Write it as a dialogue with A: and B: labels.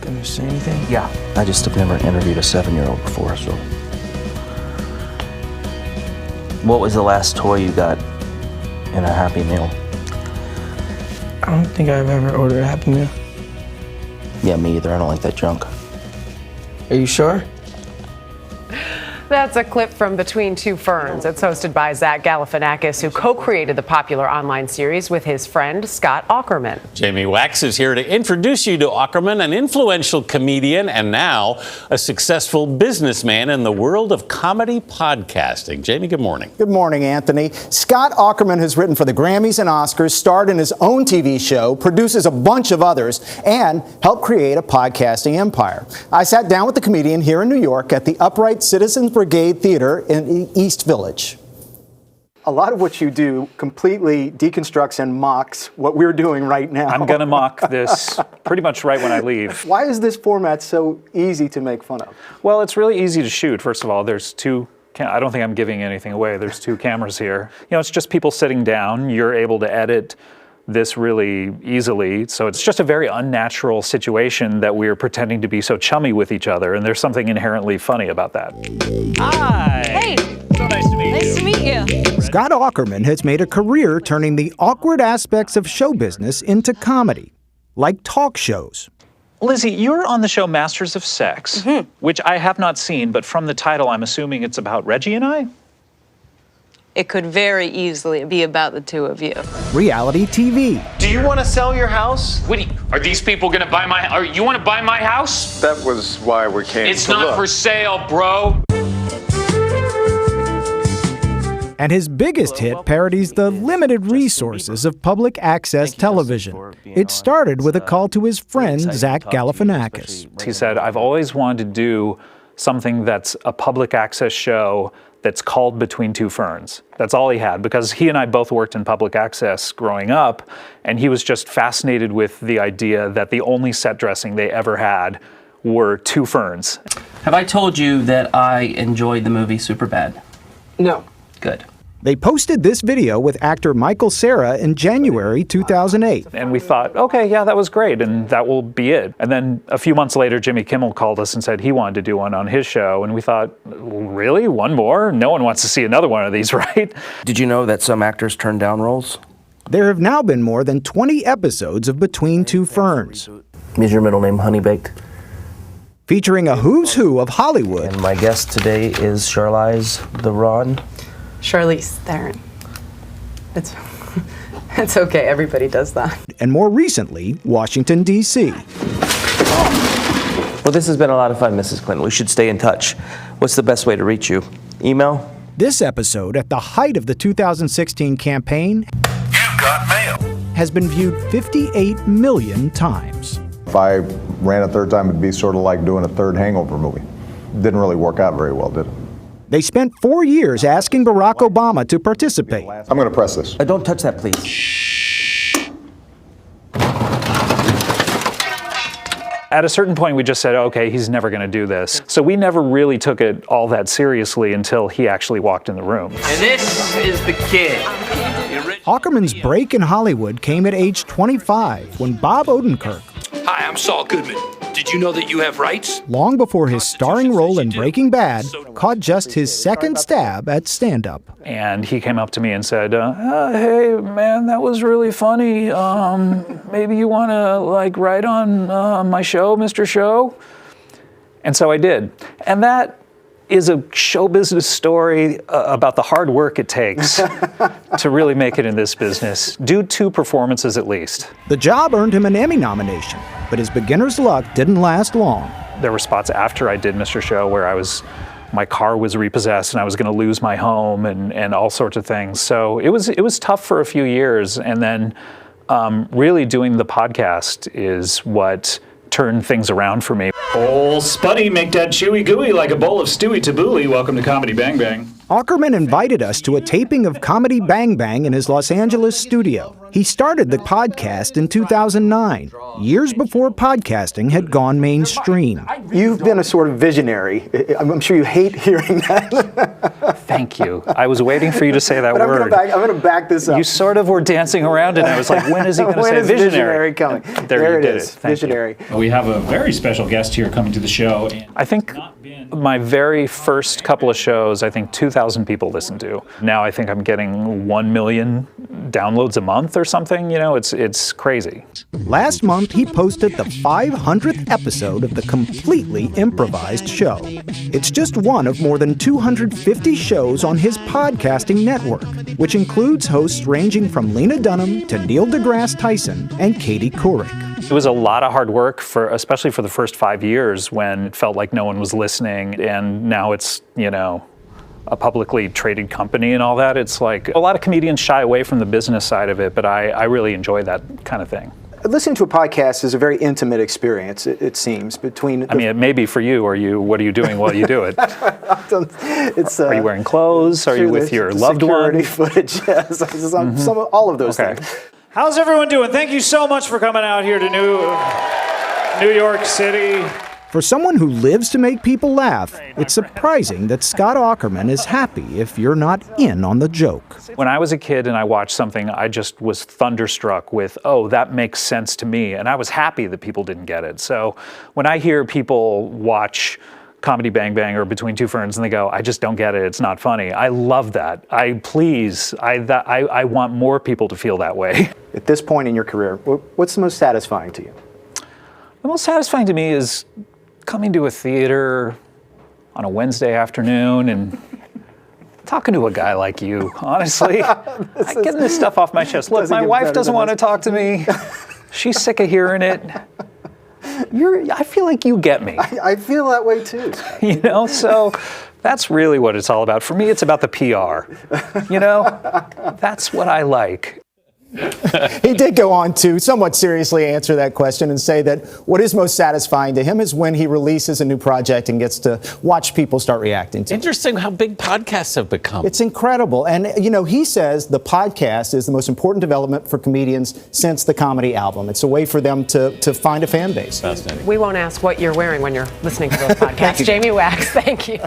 A: Gonna say anything?
B: Yeah. I just have never interviewed a 7-year-old before, so. What was the last toy you got in a Happy Meal?
A: I don't think I've ever ordered a Happy Meal.
B: Yeah, me either. I don't like that junk.
A: Are you sure?
C: That's a clip from Between Two Ferns. It's hosted by Zach Galifianakis, who co-created the popular online series with his friend Scott Aukerman.
D: Jamie Wax is here to introduce you to Aukerman, an influential comedian and now a successful businessman in the world of comedy podcasting. Jamie, good morning.
E: Good morning, Anthony. Scott Aukerman has written for the Grammys and Oscars, starred in his own TV show, produces a bunch of others, and helped create a podcasting empire. I sat down with the comedian here in New York at the Upright Citizens Brigade Theater in East Village. A lot of what you do completely deconstructs and mocks what we're doing right now.
F: I'm going to mock this pretty much right when I leave.
E: Why is this format so easy to make fun of?
F: Well, it's really easy to shoot. First of all, there's two. I don't think I'm giving anything away. There's 2 cameras here. You know, it's just people sitting down. You're able to edit this really easily. So it's just a very unnatural situation that we're pretending to be so chummy with each other, and there's something inherently funny about that. Hi!
G: Hey!
F: So nice to meet you.
G: Nice to meet you.
E: Scott Aukerman has made a career turning the awkward aspects of show business into comedy, like talk shows.
F: Lizzie, you're on the show Masters of Sex, which I have not seen, but from the title, I'm assuming it's about Reggie and I?
G: It could very easily be about the two of you.
E: Reality TV.
H: Do you want to sell your house?
I: Are these people gonna buy you wanna buy my house?
H: That was why we came.
I: It's not for sale, bro.
E: And his biggest hit parodies the limited resources of public access television. It started with a call to his friend, Zach Galifianakis.
F: He said, I've always wanted to do something that's a public access show that's called Between Two Ferns. That's all he had, because he and I both worked in public access growing up, and he was just fascinated with the idea that the only set dressing they ever had were 2 ferns.
B: Have I told you that I enjoyed the movie Superbad?
A: No.
B: Good.
E: They posted this video with actor Michael Cera in January 2008.
F: And we thought, okay, yeah, that was great, and that will be it. And then a few months later, Jimmy Kimmel called us and said he wanted to do one on his show, and we thought, really? One more? No one wants to see another one of these, right?
B: Did you know that some actors turn down roles?
E: There have now been more than 20 episodes of Between Two Ferns.
B: Is your middle name Honey Baked?
E: Featuring a who's who of Hollywood.
B: And my guest today is Charlize Theron.
C: Charlize Theron. It's okay, everybody does that.
E: And more recently, Washington, D.C.
B: Well, this has been a lot of fun, Mrs. Clinton. We should stay in touch. What's the best way to reach you? Email?
E: This episode, at the height of the 2016 campaign,
J: You've got mail,
E: has been viewed 58 million times.
K: If I ran a third time, it'd be sort of like doing a third Hangover movie. Didn't really work out very well, did it?
E: They spent 4 years asking Barack Obama to participate.
K: I'm going to press this.
B: Don't touch that, please.
F: At a certain point, we just said, okay, he's never going to do this. So we never really took it all that seriously until he actually walked in the room.
I: And this is the kid.
E: Aukerman's break in Hollywood came at age 25 when Bob Odenkirk,
I: Hi, I'm Saul Goodman. Did you know that you have rights?
E: long before his starring role in Breaking Bad, caught just his second stab at stand-up.
F: And he came up to me and said, hey, man, that was really funny. Maybe you want to, write on my show, Mr. Show? And so I did. And that is a show business story about the hard work it takes to really make it in this business. Do 2 performances at least.
E: The job earned him an Emmy nomination, but his beginner's luck didn't last long.
F: There were spots after I did Mr. Show where my car was repossessed and I was going to lose my home and all sorts of things. So it was tough for a few years, and then really doing the podcast is what turned things around for me.
L: Oh, Spuddy, make that chewy gooey like a bowl of stewy tabbouleh. Welcome to Comedy Bang Bang.
E: Aukerman invited us to a taping of Comedy Bang Bang in his Los Angeles studio. He started the podcast in 2009, years before podcasting had gone mainstream.
A: You've been a sort of visionary. I'm sure you hate hearing that.
F: Thank you. I was waiting for you to say that
E: But
F: word.
E: I'm going to back this up.
F: You sort of were dancing around it, and I was like, when is he going to say
E: When is
F: visionary?
E: coming?
F: There
E: it
F: you did
E: is.
F: it. Thank
E: Visionary.
F: you.
L: We have a very special guest here coming to the show.
F: I think my very first couple of shows, I think 2,000 people listened to. Now I think I'm getting 1 million downloads a month or something. You know, it's crazy.
E: Last month, he posted the 500th episode of the completely improvised show. It's just one of more than 250 shows on his podcasting network, which includes hosts ranging from Lena Dunham to Neil deGrasse Tyson and Katie Couric.
F: It was a lot of hard work, especially for the first 5 years when it felt like no one was listening, and now it's, you know, a publicly traded company and all that. It's like a lot of comedians shy away from the business side of it, but I really enjoy that kind of thing.
E: Listening to a podcast is a very intimate experience, it seems, between...
F: I mean, it may be for you, what are you doing while you do it? Are you wearing clothes? Are you with your loved one?
E: Security footage, yes. All of those things.
L: How's everyone doing? Thank you so much for coming out here to New York City.
E: For someone who lives to make people laugh, it's surprising that Scott Aukerman is happy if you're not in on the joke.
F: When I was a kid and I watched something, I just was thunderstruck with, oh, that makes sense to me. And I was happy that people didn't get it. So when I hear people watch Comedy Bang Bang or Between Two Ferns and they go, I just don't get it, it's not funny, I love that. I want more people to feel that way.
E: At this point in your career, what's the most satisfying to you?
F: The most satisfying to me is coming to a theater on a Wednesday afternoon and talking to a guy like you, honestly. Getting this stuff off my chest. Look, my wife doesn't want to talk to me. She's sick of hearing it. I feel like you get me.
E: I feel that way too.
F: You know, so that's really what it's all about. For me, it's about the PR. You know, that's what I like.
E: He did go on to somewhat seriously answer that question and say that what is most satisfying to him is when he releases a new project and gets to watch people start reacting to it.
D: Interesting how big podcasts have become.
E: It's incredible. And, you know, he says the podcast is the most important development for comedians since the comedy album. It's a way for them to find a fan base.
C: We won't ask what you're wearing when you're listening to those podcasts. Jamie Wax, thank you.